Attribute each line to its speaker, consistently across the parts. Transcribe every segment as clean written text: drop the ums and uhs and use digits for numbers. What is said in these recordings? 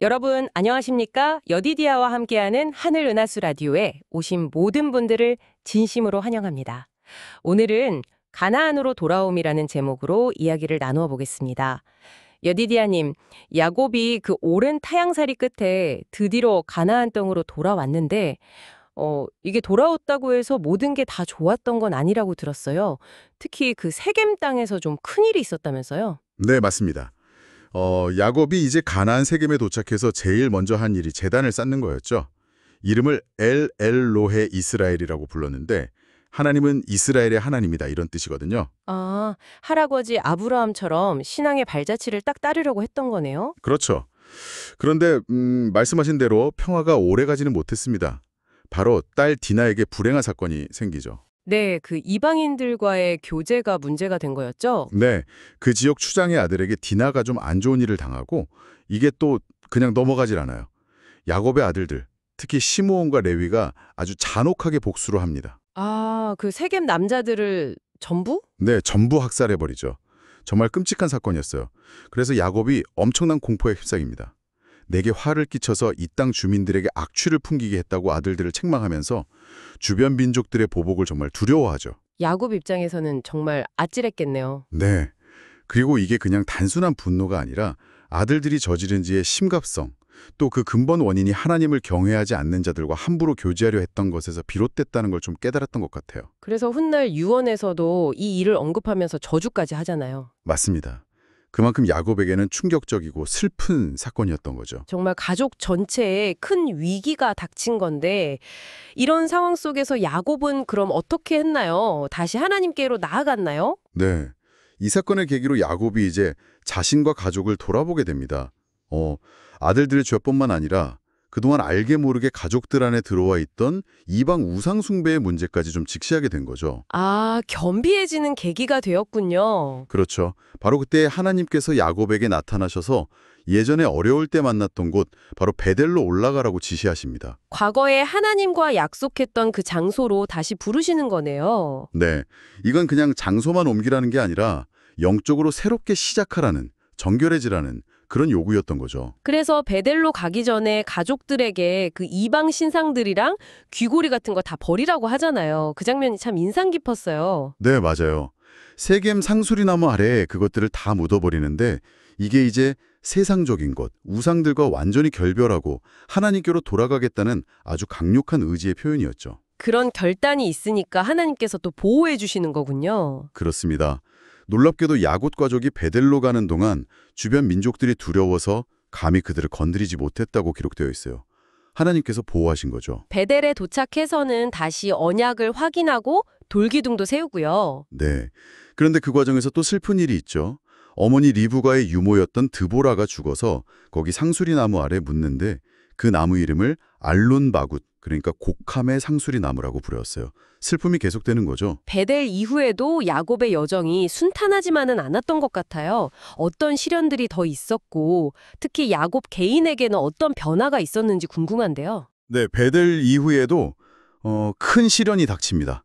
Speaker 1: 여러분 안녕하십니까? 여디디아와 함께하는 하늘 은하수 라디오에 오신 모든 분들을 진심으로 환영합니다. 오늘은 가나안으로 돌아옴이라는 제목으로 이야기를 나누어 보겠습니다. 여디디아님, 야곱이 그 오랜 타향살이 끝에 드디어 가나안 땅으로 돌아왔는데 이게 돌아왔다고 해서 모든 게 다 좋았던 건 아니라고 들었어요. 특히 그 세겜 땅에서 좀 큰일이 있었다면서요?
Speaker 2: 네, 맞습니다. 야곱이 이제 가나안 세겜에 도착해서 제일 먼저 한 일이 제단을 쌓는 거였죠. 이름을 엘로헤 이스라엘이라고 불렀는데 하나님은 이스라엘의 하나님이다 이런 뜻이거든요.
Speaker 1: 아, 할아버지 아브라함처럼 신앙의 발자취를 딱 따르려고 했던 거네요?
Speaker 2: 그렇죠. 그런데 말씀하신 대로 평화가 오래가지는 못했습니다. 바로 딸 디나에게 불행한 사건이 생기죠.
Speaker 1: 네, 그 이방인들과의 교제가 문제가 된 거였죠?
Speaker 2: 네, 그 지역 추장의 아들에게 디나가 좀 안 좋은 일을 당하고 이게 또 그냥 넘어가질 않아요. 야곱의 아들들, 특히 시므온과 레위가 아주 잔혹하게 복수를 합니다.
Speaker 1: 아, 그 세겜 남자들을 전부?
Speaker 2: 네, 전부 학살해버리죠. 정말 끔찍한 사건이었어요. 그래서 야곱이 엄청난 공포에 휩싸입니다. 내게 화를 끼쳐서 이 땅 주민들에게 악취를 풍기게 했다고 아들들을 책망하면서 주변 민족들의 보복을 정말 두려워하죠.
Speaker 1: 야곱 입장에서는 정말 아찔했겠네요.
Speaker 2: 네. 그리고 이게 그냥 단순한 분노가 아니라 아들들이 저지른 지의 심각성, 또 그 근본 원인이 하나님을 경외하지 않는 자들과 함부로 교제하려 했던 것에서 비롯됐다는 걸 좀 깨달았던 것 같아요.
Speaker 1: 그래서 훗날 유언에서도 이 일을 언급하면서 저주까지 하잖아요.
Speaker 2: 맞습니다. 그만큼 야곱에게는 충격적이고 슬픈 사건이었던 거죠.
Speaker 1: 정말 가족 전체에 큰 위기가 닥친 건데 이런 상황 속에서 야곱은 그럼 어떻게 했나요? 다시 하나님께로 나아갔나요?
Speaker 2: 네. 이 사건을 계기로 야곱이 이제 자신과 가족을 돌아보게 됩니다. 아들들의 죄뿐만 아니라 그동안 알게 모르게 가족들 안에 들어와 있던 이방 우상 숭배의 문제까지 좀 직시하게 된 거죠.
Speaker 1: 아, 겸비해지는 계기가 되었군요.
Speaker 2: 그렇죠. 바로 그때 하나님께서 야곱에게 나타나셔서 예전에 어려울 때 만났던 곳, 바로 베델로 올라가라고 지시하십니다.
Speaker 1: 과거에 하나님과 약속했던 그 장소로 다시 부르시는 거네요.
Speaker 2: 네. 이건 그냥 장소만 옮기라는 게 아니라 영적으로 새롭게 시작하라는, 정결해지라는 그런 요구였던 거죠.
Speaker 1: 그래서 베델로 가기 전에 가족들에게 그 이방 신상들이랑 귀고리 같은 거 다 버리라고 하잖아요. 그 장면이 참 인상 깊었어요.
Speaker 2: 네, 맞아요. 세겜 상수리나무 아래에 그것들을 다 묻어버리는데 이게 이제 세상적인 것, 우상들과 완전히 결별하고 하나님께로 돌아가겠다는 아주 강력한 의지의 표현이었죠.
Speaker 1: 그런 결단이 있으니까 하나님께서 또 보호해 주시는 거군요.
Speaker 2: 그렇습니다. 놀랍게도 야곱 가족이 베델로 가는 동안 주변 민족들이 두려워서 감히 그들을 건드리지 못했다고 기록되어 있어요. 하나님께서 보호하신 거죠.
Speaker 1: 베델에 도착해서는 다시 언약을 확인하고 돌기둥도 세우고요.
Speaker 2: 네. 그런데 그 과정에서 또 슬픈 일이 있죠. 어머니 리브가의 유모였던 드보라가 죽어서 거기 상수리 나무 아래 묻는데 그 나무 이름을 알론바굿, 그러니까 곡함의 상수리 나무라고 부르었어요. 슬픔이 계속되는 거죠.
Speaker 1: 베델 이후에도 야곱의 여정이 순탄하지만은 않았던 것 같아요. 어떤 시련들이 더 있었고 특히 야곱 개인에게는 어떤 변화가 있었는지 궁금한데요.
Speaker 2: 네, 베델 이후에도 큰 시련이 닥칩니다.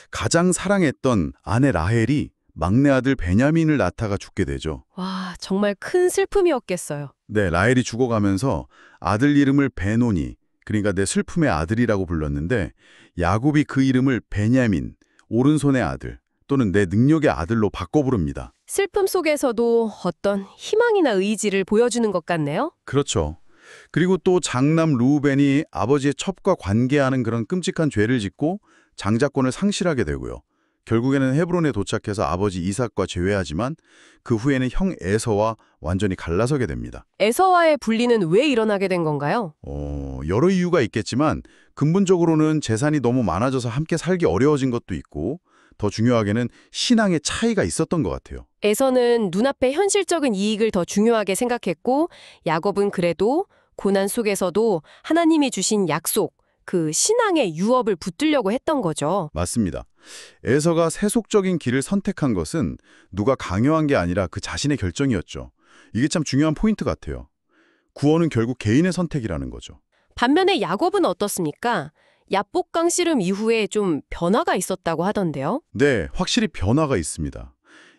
Speaker 2: 가장 사랑했던 아내 라헬이 막내 아들 베냐민을 낳다가 죽게 되죠.
Speaker 1: 와, 정말 큰 슬픔이었겠어요.
Speaker 2: 네, 라헬이 죽어가면서 아들 이름을 베노니, 그러니까 내 슬픔의 아들이라고 불렀는데 야곱이 그 이름을 베냐민, 오른손의 아들 또는 내 능력의 아들로 바꿔 부릅니다.
Speaker 1: 슬픔 속에서도 어떤 희망이나 의지를 보여주는 것 같네요.
Speaker 2: 그렇죠. 그리고 또 장남 루벤이 아버지의 첩과 관계하는 그런 끔찍한 죄를 짓고 장자권을 상실하게 되고요. 결국에는 헤브론에 도착해서 아버지 이삭과 재회하지만 그 후에는 형 에서와 완전히 갈라서게 됩니다.
Speaker 1: 에서와의 분리는 왜 일어나게 된 건가요?
Speaker 2: 여러 이유가 있겠지만 근본적으로는 재산이 너무 많아져서 함께 살기 어려워진 것도 있고 더 중요하게는 신앙의 차이가 있었던 것 같아요.
Speaker 1: 에서는 눈앞의 현실적인 이익을 더 중요하게 생각했고 야곱은 그래도 고난 속에서도 하나님이 주신 약속, 그 신앙의 유업을 붙들려고 했던 거죠.
Speaker 2: 맞습니다. 에서가 세속적인 길을 선택한 것은 누가 강요한 게 아니라 그 자신의 결정이었죠. 이게 참 중요한 포인트 같아요. 구원은 결국 개인의 선택이라는 거죠.
Speaker 1: 반면에 야곱은 어떻습니까? 야복강 씨름 이후에 좀 변화가 있었다고 하던데요.
Speaker 2: 네, 확실히 변화가 있습니다.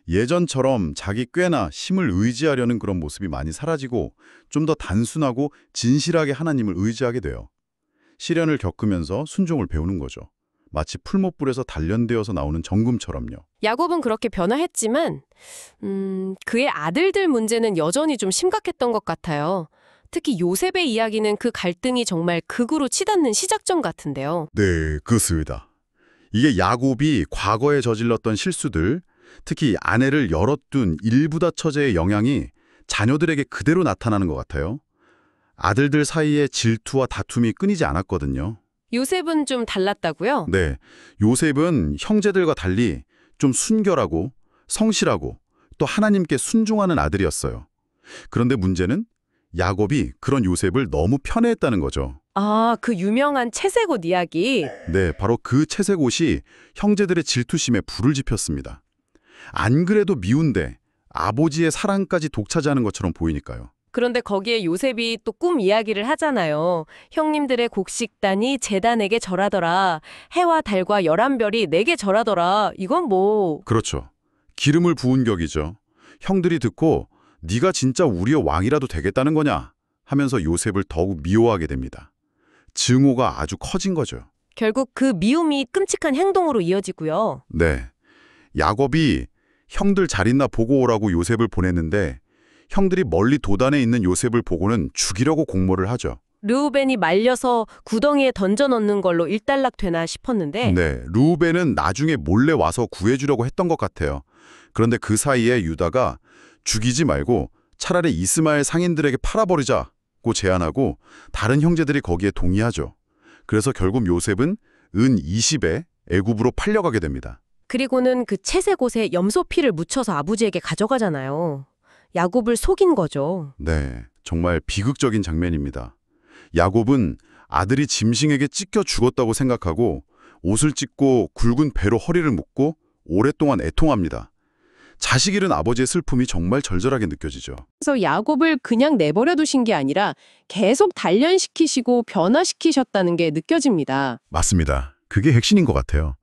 Speaker 2: 예전처럼 자기 꾀나 힘을 의지하려는 그런 모습이 많이 사라지고 좀 더 단순하고 진실하게 하나님을 의지하게 돼요. 시련을 겪으면서 순종을 배우는 거죠. 마치 풀못불에서 단련되어서 나오는 정금처럼요.
Speaker 3: 야곱은 그렇게 변화했지만 그의 아들들 문제는 여전히 좀 심각했던 것 같아요. 특히 요셉의 이야기는 그 갈등이 정말 극으로 치닫는 시작점 같은데요.
Speaker 2: 네, 그렇습니다. 이게 야곱이 과거에 저질렀던 실수들, 특히 아내를 열어둔 일부다 처제의 영향이 자녀들에게 그대로 나타나는 것 같아요. 아들들 사이에 질투와 다툼이 끊이지 않았거든요.
Speaker 3: 요셉은 좀 달랐다고요?
Speaker 2: 네, 요셉은 형제들과 달리 좀 순결하고 성실하고 또 하나님께 순종하는 아들이었어요. 그런데 문제는 야곱이 그런 요셉을 너무 편애했다는 거죠.
Speaker 3: 아, 그 유명한 채색옷 이야기.
Speaker 2: 네, 바로 그 채색 옷이 형제들의 질투심에 불을 지폈습니다. 안 그래도 미운데 아버지의 사랑까지 독차지하는 것처럼 보이니까요.
Speaker 3: 그런데 거기에 요셉이 또 꿈 이야기를 하잖아요. 형님들의 곡식단이 제단에게 절하더라. 해와 달과 11별이 내게 절하더라. 이건 뭐...
Speaker 2: 그렇죠. 기름을 부은 격이죠. 형들이 듣고 네가 진짜 우리의 왕이라도 되겠다는 거냐 하면서 요셉을 더욱 미워하게 됩니다. 증오가 아주 커진 거죠.
Speaker 3: 결국 그 미움이 끔찍한 행동으로 이어지고요.
Speaker 2: 네, 야곱이 형들 잘 있나 보고 오라고 요셉을 보냈는데 형들이 멀리 도단에 있는 요셉을 보고는 죽이려고 공모를 하죠.
Speaker 3: 르우벤이 말려서 구덩이에 던져 넣는 걸로 일단락되나 싶었는데
Speaker 2: 네, 루벤은 나중에 몰래 와서 구해주려고 했던 것 같아요. 그런데 그 사이에 유다가 죽이지 말고 차라리 이스마엘 상인들에게 팔아버리자고 제안하고 다른 형제들이 거기에 동의하죠. 그래서 결국 요셉은 은 20에 애굽으로 팔려가게 됩니다.
Speaker 3: 그리고는 그 채색옷에 염소피를 묻혀서 아버지에게 가져가잖아요. 야곱을 속인 거죠.
Speaker 2: 네, 정말 비극적인 장면입니다. 야곱은 아들이 짐승에게 찢겨 죽었다고 생각하고 옷을 찢고 굵은 배로 허리를 묶고 오랫동안 애통합니다. 자식 잃은 아버지의 슬픔이 정말 절절하게 느껴지죠.
Speaker 4: 그래서 야곱을 그냥 내버려 두신 게 아니라 계속 단련시키시고 변화시키셨다는 게 느껴집니다.
Speaker 2: 맞습니다. 그게 핵심인 것 같아요.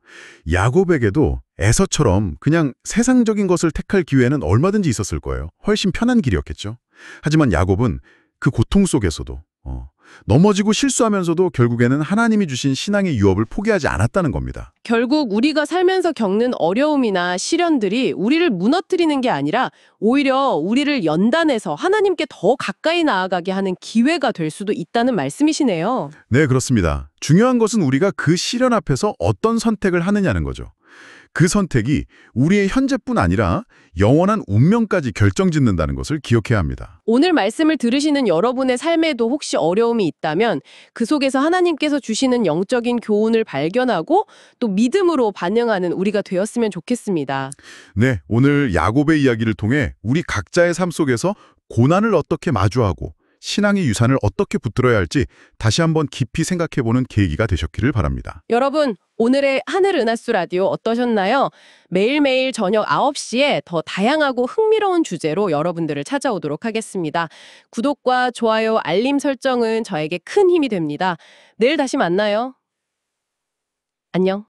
Speaker 2: 야곱에게도 에서처럼 그냥 세상적인 것을 택할 기회는 얼마든지 있었을 거예요. 훨씬 편한 길이었겠죠. 하지만 야곱은 그 고통 속에서도 넘어지고 실수하면서도 결국에는 하나님이 주신 신앙의 유업을 포기하지 않았다는 겁니다.
Speaker 4: 결국 우리가 살면서 겪는 어려움이나 시련들이 우리를 무너뜨리는 게 아니라 오히려 우리를 연단해서 하나님께 더 가까이 나아가게 하는 기회가 될 수도 있다는 말씀이시네요.
Speaker 2: 네, 그렇습니다. 중요한 것은 우리가 그 시련 앞에서 어떤 선택을 하느냐는 거죠. 그 선택이 우리의 현재뿐 아니라 영원한 운명까지 결정짓는다는 것을 기억해야 합니다.
Speaker 4: 오늘 말씀을 들으시는 여러분의 삶에도 혹시 어려움이 있다면 그 속에서 하나님께서 주시는 영적인 교훈을 발견하고 또 믿음으로 반응하는 우리가 되었으면 좋겠습니다.
Speaker 2: 네, 오늘 야곱의 이야기를 통해 우리 각자의 삶 속에서 고난을 어떻게 마주하고 신앙의 유산을 어떻게 붙들어야 할지 다시 한번 깊이 생각해보는 계기가 되셨기를 바랍니다.
Speaker 4: 여러분, 오늘의 하늘 은하수 라디오 어떠셨나요? 매일매일 저녁 9시에 더 다양하고 흥미로운 주제로 여러분들을 찾아오도록 하겠습니다. 구독과 좋아요, 알림 설정은 저에게 큰 힘이 됩니다. 내일 다시 만나요. 안녕.